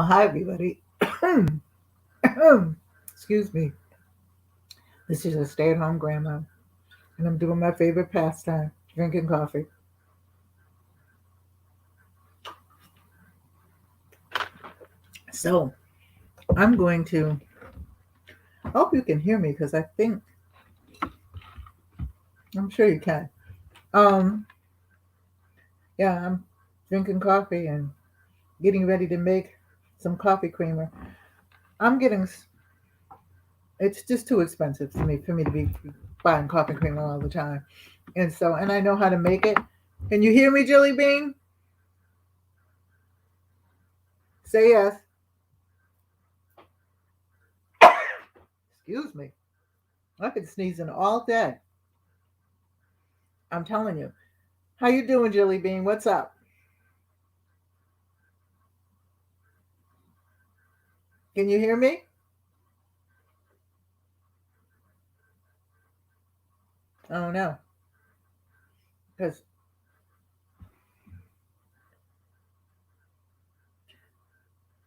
Well, hi, everybody. Excuse me. This is a stay at home grandma, and I'm doing my favorite pastime drinking coffee. So, I'm going to hope you can hear me because I'm sure you can. Um, yeah, I'm drinking coffee and getting ready to make some coffee creamer. I'm getting, it's just too expensive for me to be buying coffee creamer all the time. And I know how to make it. Can you hear me, Jelly Bean? Say yes. Excuse me. I could sneeze in all day. I'm telling you. How you doing, Jelly Bean? What's up? Can you hear me? Oh no. Because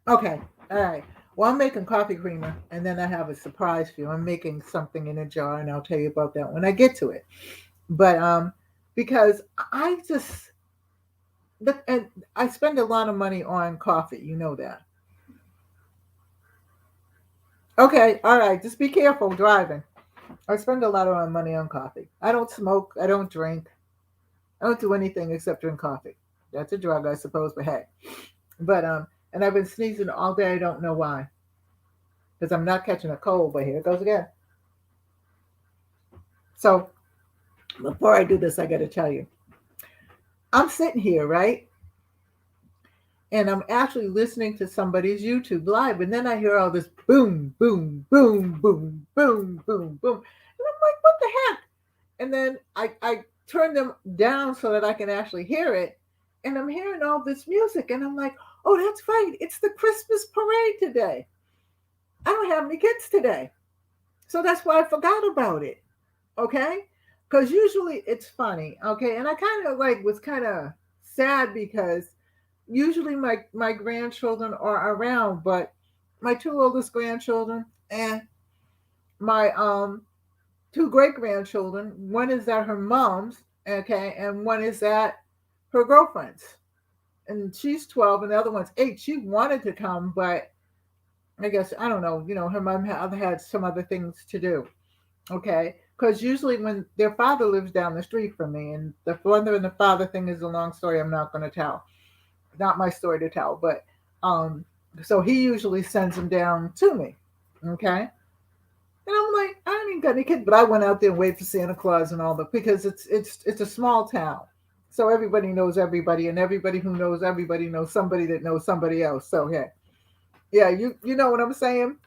okay, all right. Well, I'm making coffee creamer, and then I have a surprise for you. I'm making something in a jar, and I'll tell you about that when I get to it. But because I just and I spend a lot of money on coffee. You know that. Okay, all right. Just be careful driving. I spend a lot of money on coffee. I don't smoke. I don't drink. I don't do anything except drink coffee. That's a drug, I suppose, but hey. And I've been sneezing all day. I don't know why. Because I'm not catching a cold, but here it goes again. So before I do this, I got to tell you, I'm sitting here, right? And I'm actually listening to somebody's YouTube live. And then I hear all this boom, boom, boom, boom, boom, boom, boom. And I'm like, what the heck? And then I turn them down so that I can actually hear it. And I'm hearing all this music. And I'm like, oh, that's right. It's the Christmas parade today. I don't have any kids today. So that's why I forgot about it. Okay. Because usually it's funny. Okay. And I kind of like was kind of sad because usually my grandchildren are around, but my two oldest grandchildren and my two great grandchildren, one is at her mom's, okay, and one is at her girlfriend's. And she's 12 and the other one's 8. She wanted to come, but I guess I don't know, her mom had some other things to do. Okay. Because usually when their father lives down the street from me, and the mother and the father thing is a long story I'm not going to tell. Not my story to tell, but so he usually sends them down to me. Okay. And I'm like, I ain't got any kids, but I went out there and waited for Santa Claus and all that because it's a small town. So everybody knows everybody, and everybody who knows everybody knows somebody that knows somebody else. So yeah, you know what I'm saying?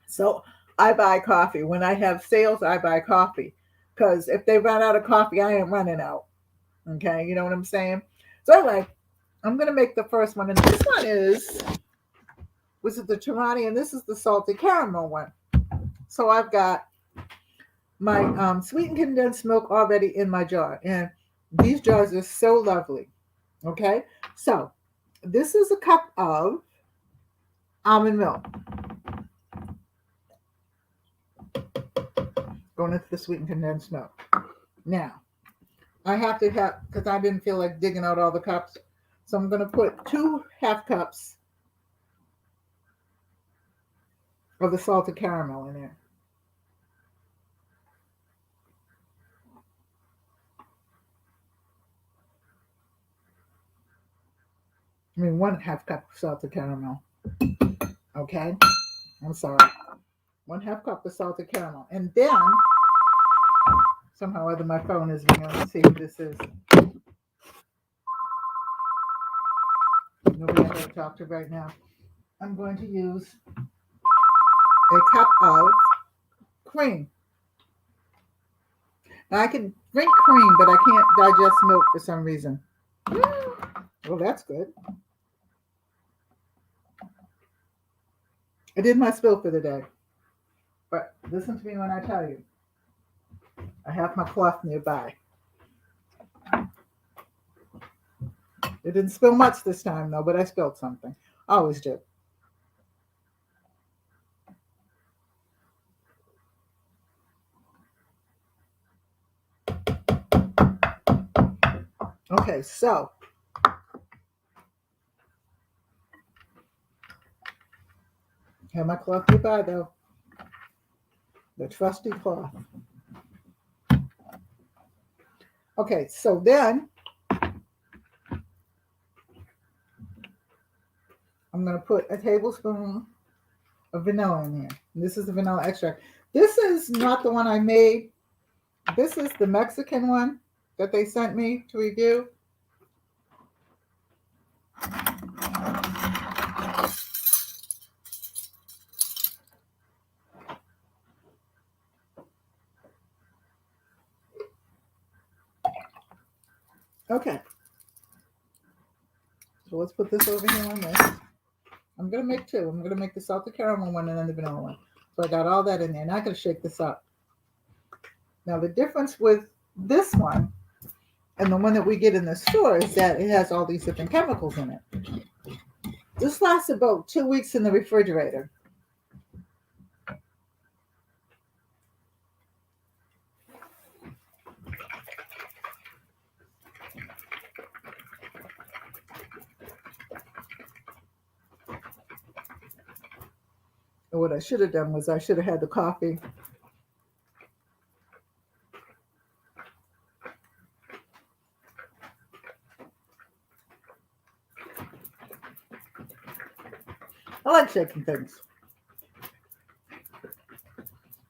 So I buy coffee. When I have sales, I buy coffee. Because if they run out of coffee, I ain't running out. Okay, you know what I'm saying? So anyway, I'm gonna make the first one. And this one was it the Tirani, and this is the salted caramel one. So I've got my sweetened condensed milk already in my jar. And these jars are so lovely. Okay, so this is a cup of almond milk. Going into the sweetened condensed milk. Now, I have to have, because I didn't feel like digging out all the cups. So I'm going to put 2 half cups of the salted caramel in there. I mean, 1/2 cup of salted caramel. Okay? I'm sorry. 1/2 cup of salted caramel. And then, somehow or other, my phone is ringing. Let's see who this is. Nobody I got to talk to right now. I'm going to use a cup of cream. Now, I can drink cream, but I can't digest milk for some reason. Well, that's good. I did my spill for the day. But listen to me when I tell you. I have my cloth nearby. It didn't spill much this time, though, but I spilled something. I always do. Okay, so have my cloth nearby though. The trusty cloth. Okay, so then I'm going to put a tablespoon of vanilla in here. This is the vanilla extract. This is not the one I made. This is the Mexican one that they sent me to review. Okay. So let's put this over here on this. I'm going to make two. I'm going to make the salted caramel one and then the vanilla one. So I got all that in there. Now I'm going to shake this up. Now the difference with this one and the one that we get in the store is that it has all these different chemicals in it. This lasts about 2 weeks in the refrigerator. And what I should have done was I should have had the coffee. I like shaking things.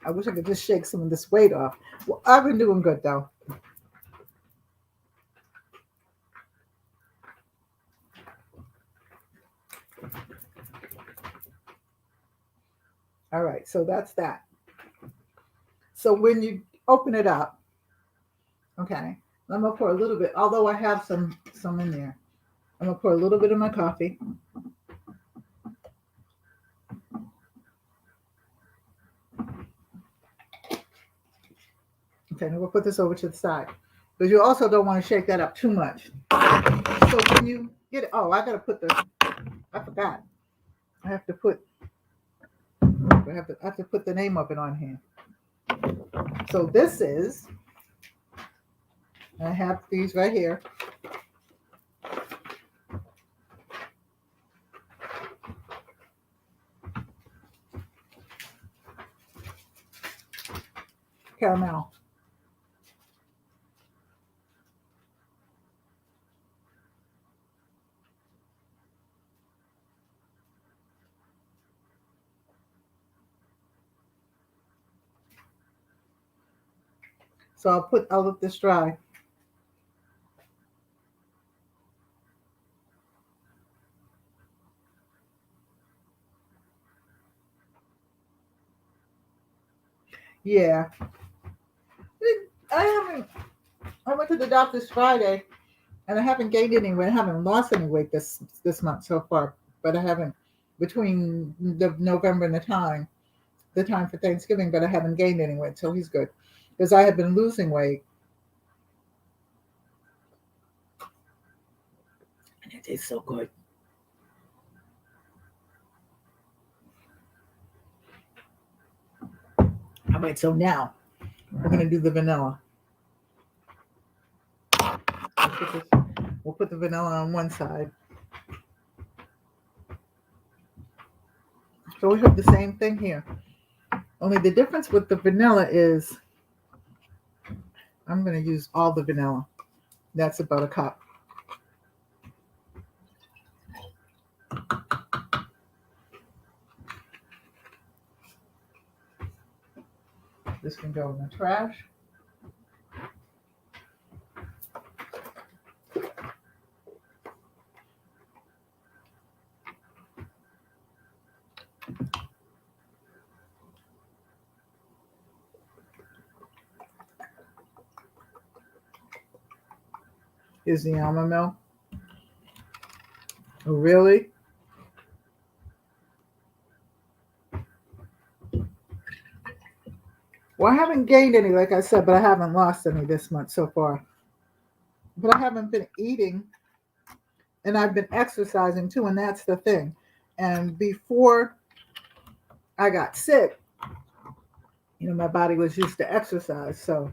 I wish I could just shake some of this weight off. Well, I've been doing good though. All right, so that's that. So when you open it up, okay, I'm gonna pour a little bit, although I have some in there. I'm gonna pour a little bit of my coffee. Okay, now we'll put this over to the side. But you also don't want to shake that up too much. So when you get it, oh, I forgot. I have to put the name of it on here. So this is, I have these right here. Caramel. So I'll let this dry. Yeah. I went to the doctor's Friday and I haven't gained any weight. I haven't lost any weight this month so far, but I haven't between the November and the time for Thanksgiving, but I haven't gained any weight, so he's good. Because I have been losing weight. And it tastes so good. All right, so now we're going to do the vanilla. We'll put the vanilla on one side. So we have the same thing here. Only the difference with the vanilla is I'm going to use all the vanilla. That's about a cup. This can go in the trash. Is the almond milk? Oh, really? Well, I haven't gained any, like I said, but I haven't lost any this month so far. But I haven't been eating, and I've been exercising too, and that's the thing. And before I got sick, my body was used to exercise. So,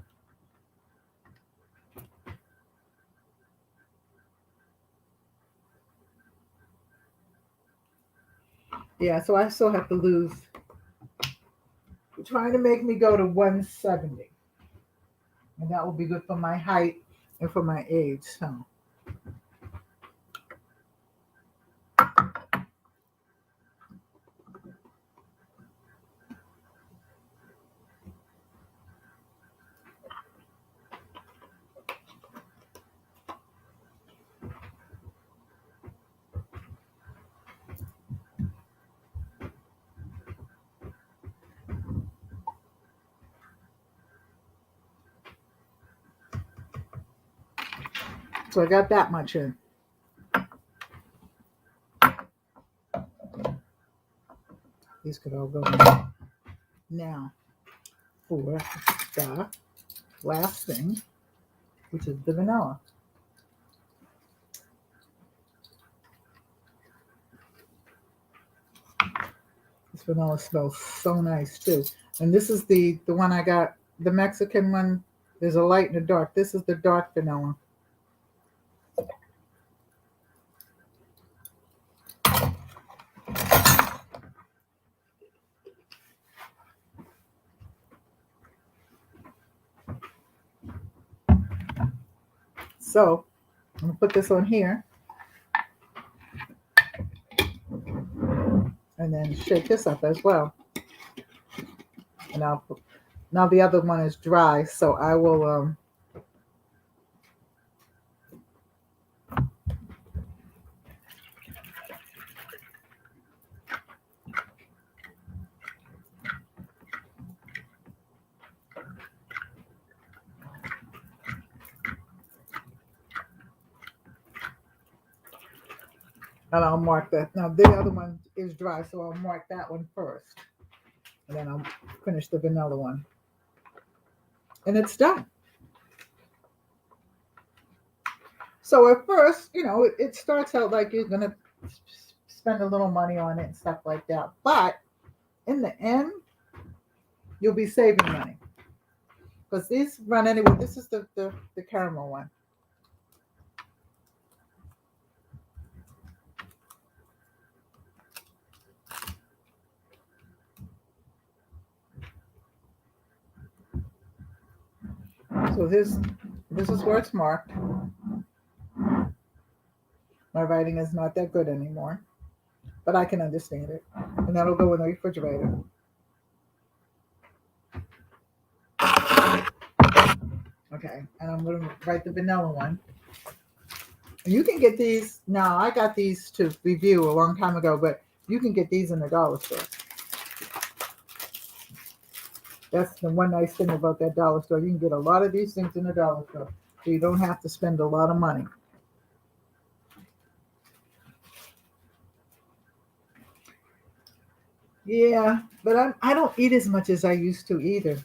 yeah, so I still have to lose. You're trying to make me go to 170. And that will be good for my height and for my age. So I got that much in. These could all go in. Now for the last thing, which is the vanilla. This vanilla smells so nice too. And this is the one I got, the Mexican one. There's a light and a dark. This is the dark vanilla. So I'm gonna put this on here and then shake this up as well. And now the other one is dry, so I will and I'll mark that. Now the other one is dry, so I'll mark that one first. And then I'll finish the vanilla one. And it's done. So at first, it starts out like you're going to spend a little money on it and stuff like that. But in the end, you'll be saving money. Because these run anyway. This is the caramel one. So this is where it's marked. My writing is not that good anymore, but I can understand it. And that'll go in the refrigerator. Okay, and I'm going to write the vanilla one. And you can get these, now I got these to review a long time ago, but you can get these in the dollar store. That's the one nice thing about that dollar store. You can get a lot of these things in the dollar store, so you don't have to spend a lot of money. Yeah, but I don't eat as much as I used to either,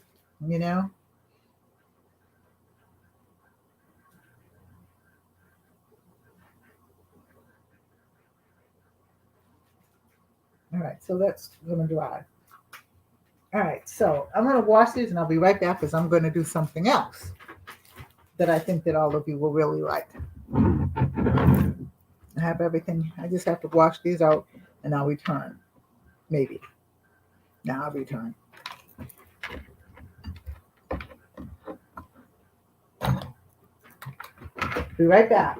All right, so that's going to dry. All right, so I'm going to wash these and I'll be right back because I'm going to do something else that I think that all of you will really like. I have everything. I just have to wash these out and I'll return. Maybe. Now I'll return. Be right back.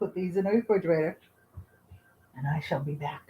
put these in the refrigerator, and I shall be back.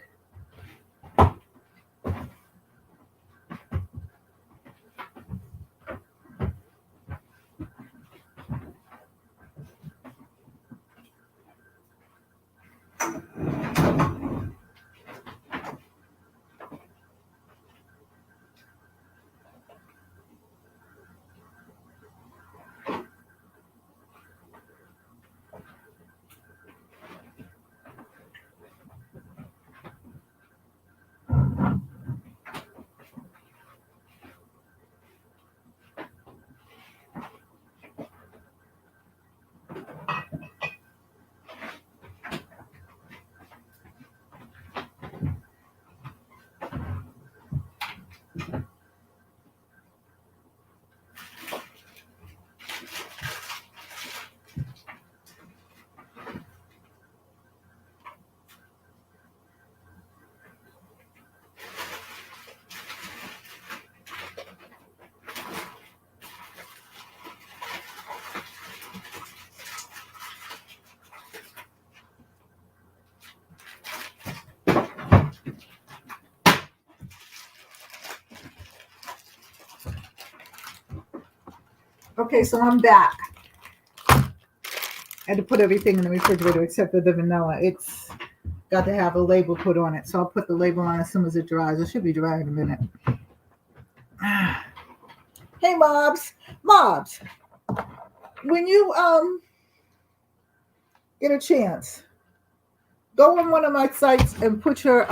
Okay, so I'm back. I had to put everything in the refrigerator except for the vanilla. It's got to have a label put on it. So I'll put the label on as soon as it dries. It should be dry in a minute. Hey, Mobs. Mobs, when you get a chance, go on one of my sites and put your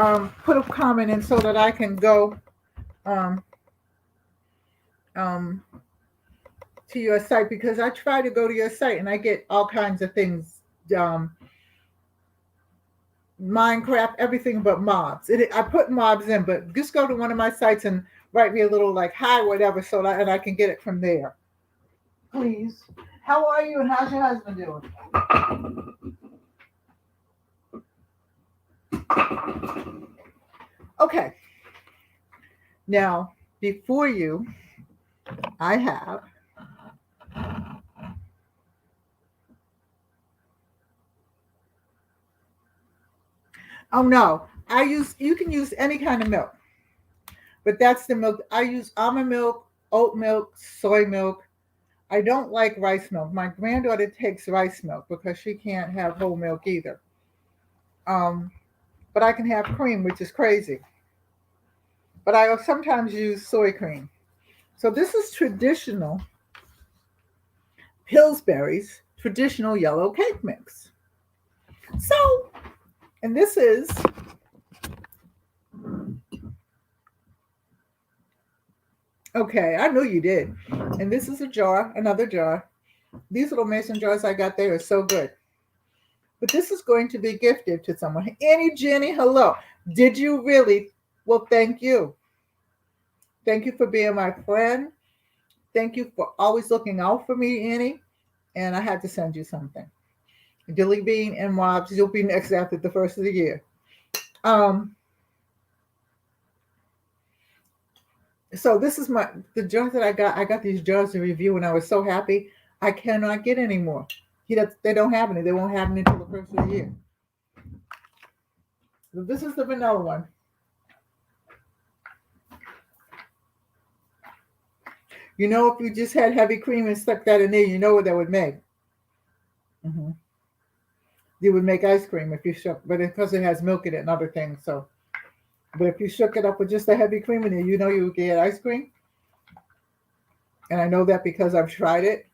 put a comment in so that I can go to your site, because I try to go to your site and I get all kinds of things, Minecraft, everything but mobs. I put mobs in, but just go to one of my sites and write me a little like hi, whatever, so that and I can get it from there. Please. How are you and how's your husband doing? Okay. Now, before you, I have oh no, you can use any kind of milk, but that's the milk. I use almond milk, oat milk, soy milk. I don't like rice milk. My granddaughter takes rice milk because she can't have whole milk either. But I can have cream, which is crazy. But I sometimes use soy cream. So this is traditional Pillsbury's traditional yellow cake mix. So, and this is okay, I knew you did. And this is a jar, another jar. These little mason jars I got there are so good. But this is going to be gifted to someone. Annie, Jenny, hello. Did you really? Well, thank you. Thank you for being my friend. Thank you for always looking out for me, Annie. And I had to send you something. Dilly Bean and Mobs, you'll be next after the first of the year. So this is the jars that I got. I got these jars to review and I was so happy. I cannot get any more. They don't have any. They won't have any until the first of the year. So this is the vanilla one. You know, if you just had heavy cream and stuck that in there, you know what that would make. Mm-hmm. You would make ice cream if you shook, but because it has milk in it and other things. So, but if you shook it up with just the heavy cream in it, you know you would get ice cream. And I know that because I've tried it.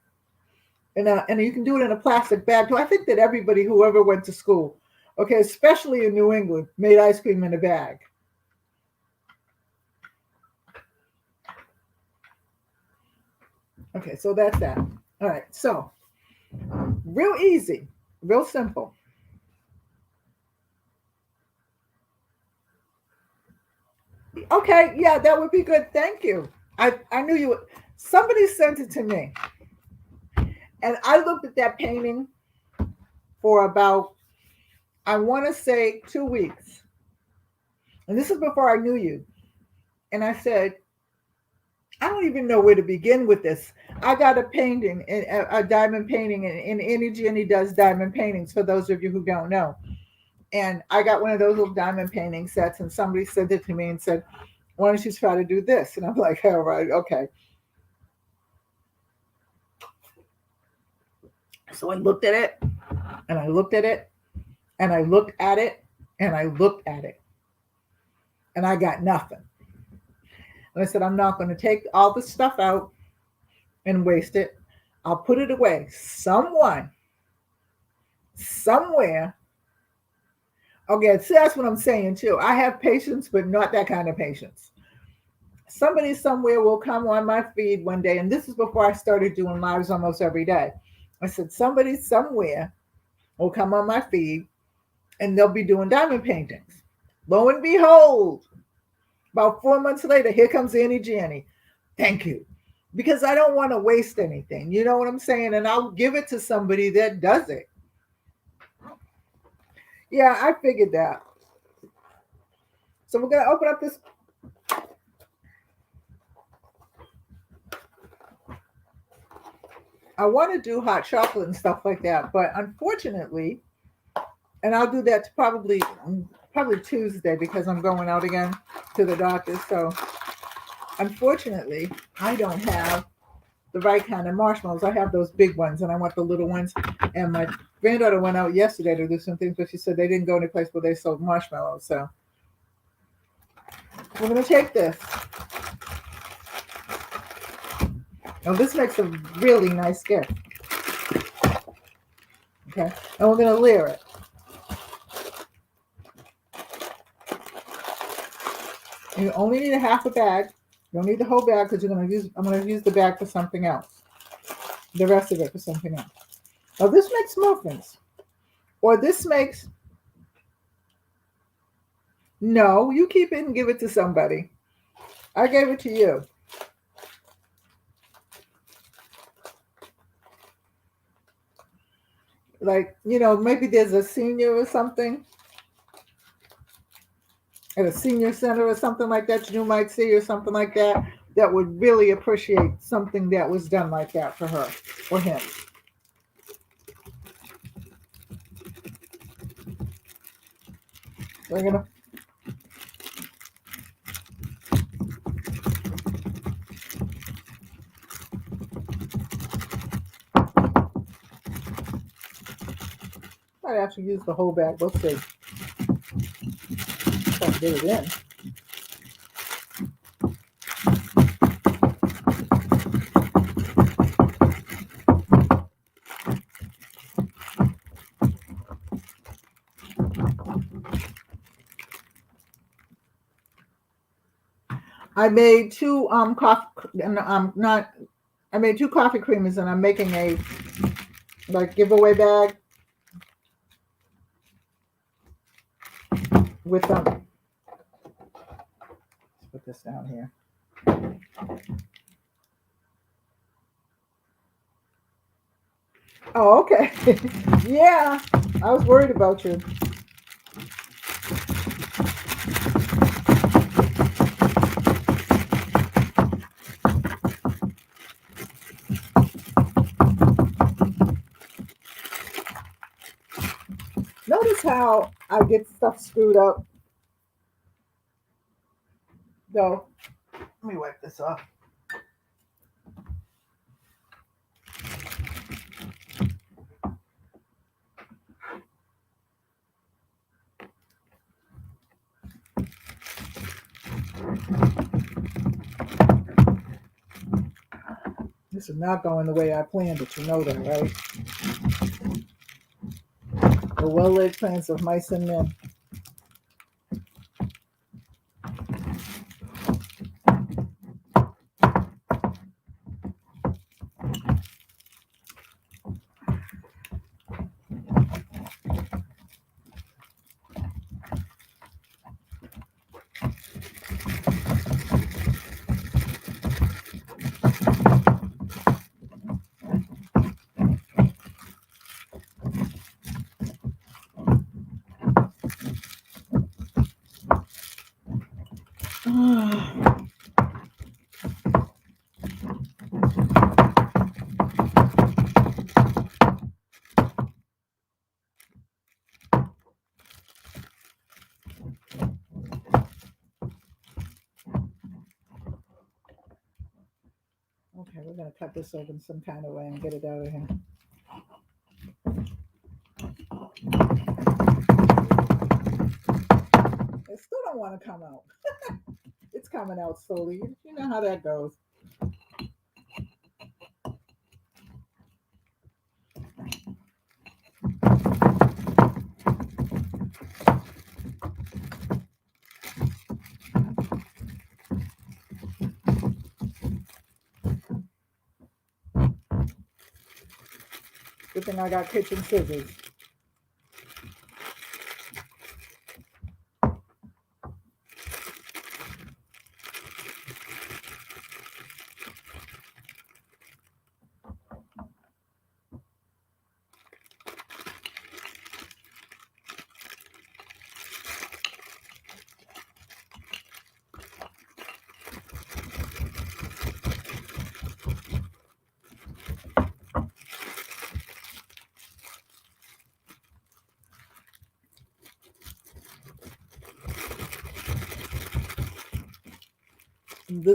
And you can do it in a plastic bag too. I think that everybody who ever went to school, okay, especially in New England, made ice cream in a bag. Okay, so that's that. All right, so real easy, real simple. Okay, yeah, that would be good. Thank you. I knew you would. Somebody sent it to me. And I looked at that painting for about, I want to say 2 weeks. And this is before I knew you. And I said, I don't even know where to begin with this. I got a painting, a diamond painting, and Annie Jenny does diamond paintings for those of you who don't know. And I got one of those little diamond painting sets, and somebody sent it to me and said, "Why don't you try to do this?" And I'm like, "All right, okay." So I looked at it, and I looked at it, and I looked at it, and I looked at it, and I got nothing. And I said, "I'm not going to take all this stuff out and waste it. I'll put it away. Someone, somewhere." Okay, see, that's what I'm saying too. I have patience, but not that kind of patience. Somebody somewhere will come on my feed one day, and this is before I started doing lives almost every day. I said, somebody somewhere will come on my feed and they'll be doing diamond paintings. Lo and behold, about 4 months later, here comes Annie Janney. Thank you. Because I don't want to waste anything. You know what I'm saying? And I'll give it to somebody that does it. Yeah, I figured that. So we're going to open up this. I want to do hot chocolate and stuff like that, but unfortunately, and I'll do that probably Tuesday because I'm going out again to the doctor. So unfortunately, I don't have the right kind of marshmallows. I have those big ones, and I want the little ones. And my granddaughter went out yesterday to do some things, but she said they didn't go any place where they sold marshmallows. So we're going to take this. Now this makes a really nice gift. Okay, and we're going to layer it. You only need a half a bag. You don't need the whole bag because I'm going to use the bag for something else. The rest of it for something else. Now this makes muffins. Or this makes... No, you keep it and give it to somebody. I gave it to you. Like, maybe there's a senior or something at a senior center or something like that you might see, or something like that would really appreciate something that was done like that for her or him. We're gonna might actually use the whole bag. We'll see. Try to get it in. I made two coffee, and I made two coffee creamers, and I'm making a giveaway bag with them. Let's put this down here. Oh, okay. Yeah, I was worried about you. Notice how I get stuff screwed up. So, let me wipe this off. This is not going the way I planned it, you know that, right? The well-laid plans of mice and men. going to cut this open some kind of way and get it out of here. It still don't want to come out. It's coming out slowly. You know how that goes. Good thing I got kitchen scissors.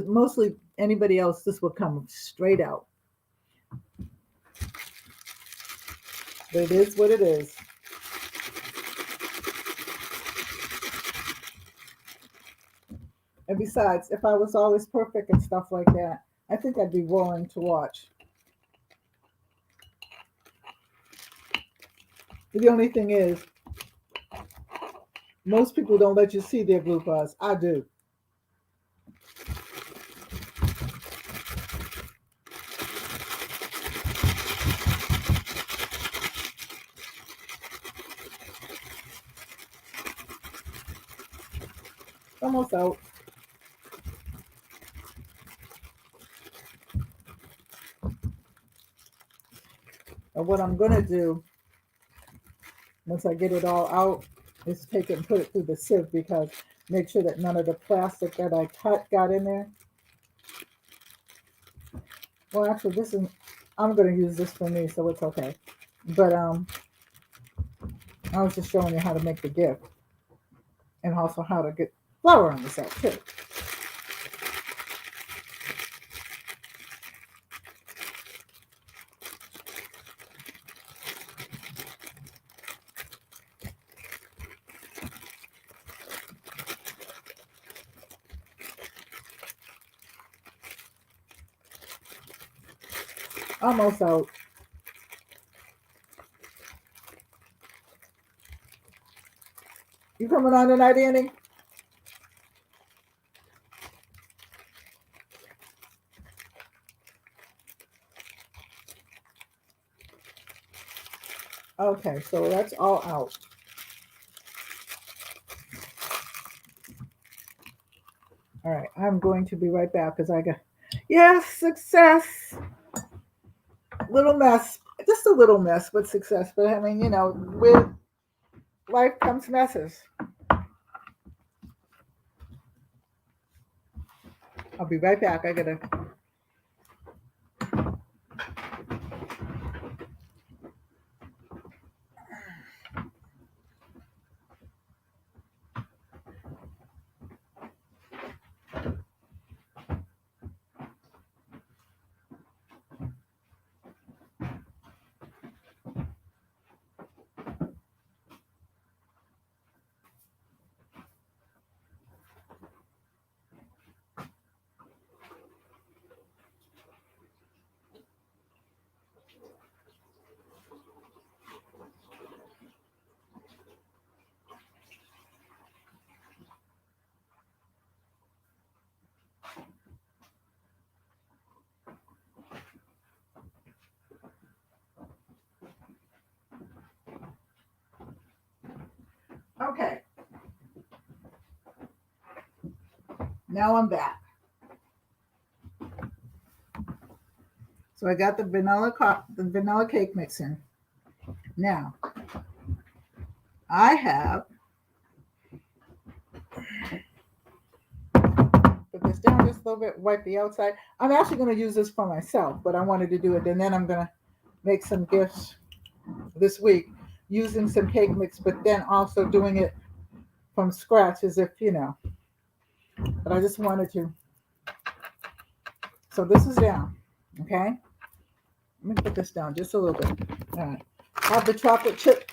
Mostly anybody else, this will come straight out. But it is what it is. And besides, if I was always perfect and stuff like that, I think I'd be boring to watch. The only thing is, most people don't let you see their bloopers. I do. Almost out. And what I'm going to do, once I get it all out, is take it and put it through the sieve, because make sure that none of the plastic that I cut got in there. Well, actually, I'm going to use this for me, so it's okay. But I was just showing you how to make the gift, and also how to get flour on this out too. Almost out. You coming on tonight, Annie? Okay, so that's all out. All right, I'm going to be right back because I got, yes, success. Little mess, just a little mess, but success. But I mean, with life comes messes. I'll be right back. I gotta. Okay. Now I'm back. So I got the vanilla cake mix in. Now I have put this down just a little bit, wipe the outside. I'm actually going to use this for myself, but I wanted to do it, and then I'm going to make some gifts this week using some cake mix, but then also doing it from scratch as if, but I just wanted to. So this is down. Okay? Let me put this down just a little bit. All right. Have the chocolate chip.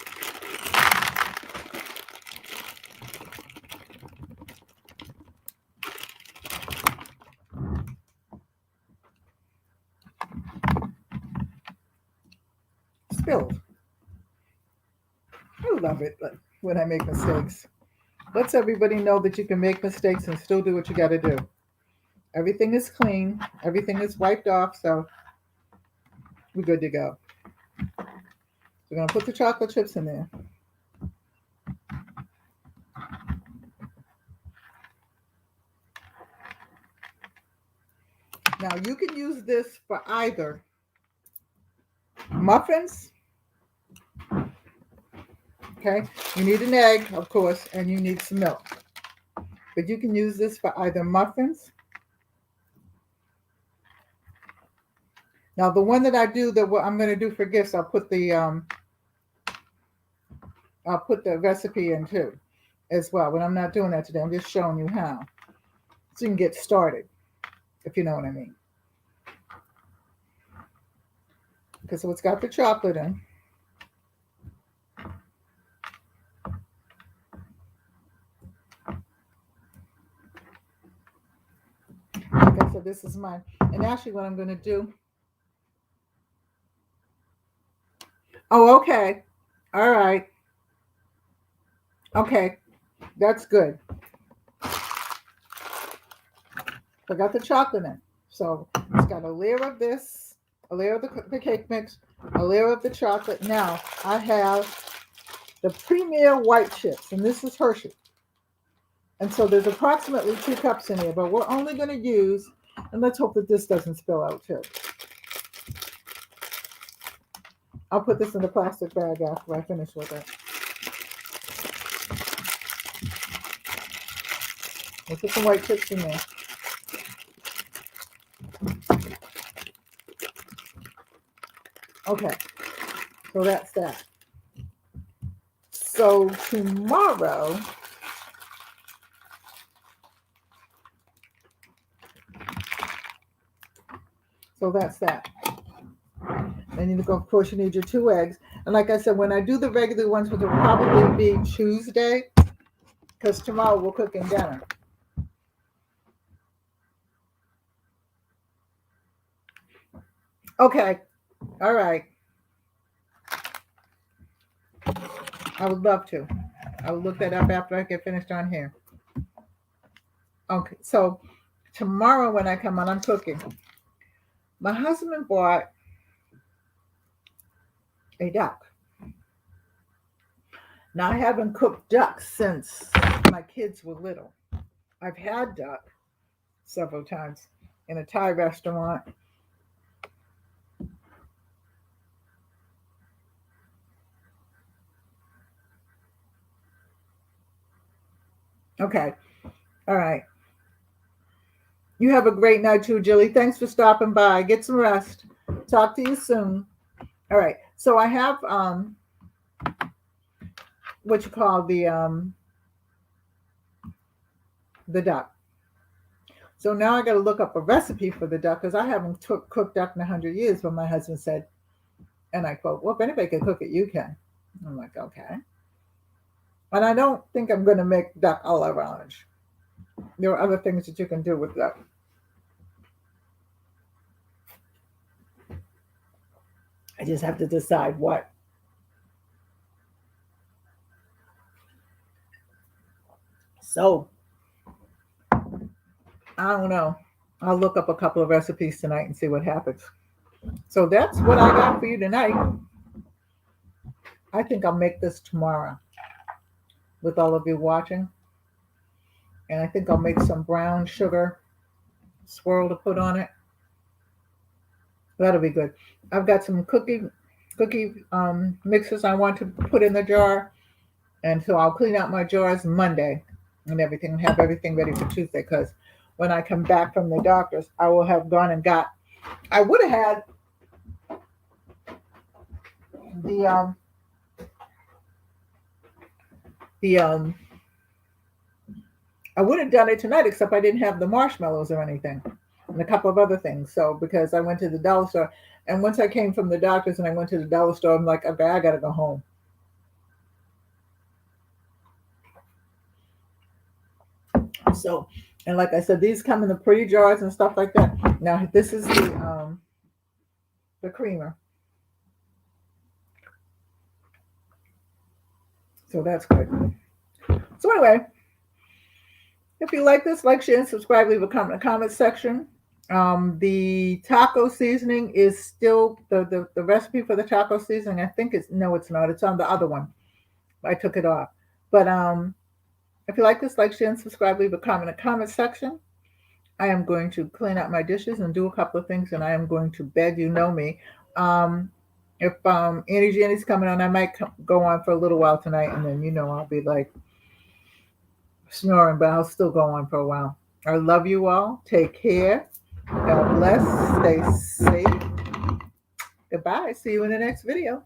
Spilled. I love it when I make mistakes. Lets everybody know that you can make mistakes and still do what you got to do. Everything is clean. Everything is wiped off, so we're good to go. We're going to put the chocolate chips in there. Now, you can use this for either muffins. Okay, you need an egg, of course, and you need some milk. But you can use this for either muffins. Now, the one that I do, that what I'm going to do for gifts, I'll put the recipe in too, as well. But I'm not doing that today. I'm just showing you how, so you can get started, if you know what I mean. Okay, so it's got the chocolate in. Okay, so this is mine. And actually what I'm going to do. Oh, okay. All right. Okay. That's good. I got the chocolate in. So it's got a layer of this, a layer of the cake mix, a layer of the chocolate. Now I have the Premier white chips, and this is Hershey. And so there's approximately 2 cups in here, but we're only going to use, and let's hope that this doesn't spill out too. I'll put this in the plastic bag after I finish with it. We'll put some white chips in there. Okay, so that's that. So tomorrow, so that's that. And of course, you need your 2 eggs. And like I said, when I do the regular ones, which will probably be Tuesday, because tomorrow we're cooking dinner. Okay. All right. I would love to. I will look that up after I get finished on here. Okay. So tomorrow when I come on, I'm cooking. My husband bought a duck. Now, I haven't cooked duck since my kids were little. I've had duck several times in a Thai restaurant. Okay. All right. You have a great night too, Jilly. Thanks for stopping by. Get some rest. Talk to you soon. All right. So I have what you call the duck. So now I got to look up a recipe for the duck because I haven't cooked duck in 100 years. But my husband said, and I quote, "Well, if anybody can cook it, you can." I'm like, okay. And I don't think I'm going to make duck a l'orange. There are other things that you can do with duck. I just have to decide what. So, I don't know. I'll look up a couple of recipes tonight and see what happens. So that's what I got for you tonight. I think I'll make this tomorrow with all of you watching. And I think I'll make some brown sugar swirl to put on it. That'll be good. I've got some cookie mixes I want to put in the jar. And so I'll clean out my jars Monday and everything, and have everything ready for Tuesday. Because when I come back from the doctor's, I will have gone and got, I would have had I would have done it tonight, except I didn't have the marshmallows or anything. And and a couple of other things. So because I went to the dollar store, and once I came from the doctor's and I went to the dollar store, I'm like, okay, I gotta go home. So, and like I said, these come in the pretty jars and stuff like that. Now this is the creamer. So that's good. So anyway, if you like this, like, share, and subscribe. Leave a comment in the comment section. The taco seasoning is still the recipe for the taco seasoning. I think it's not. It's on the other one. I took it off. But if you like this, like, share, and subscribe. Leave a comment in the comment section. I am going to clean out my dishes and do a couple of things, and I am going to bed. You know me. If Annie Jenny's coming on, I might go on for a little while tonight, and then I'll be like snoring, but I'll still go on for a while. I love you all. Take care. God bless. Stay safe. Goodbye. See you in the next video.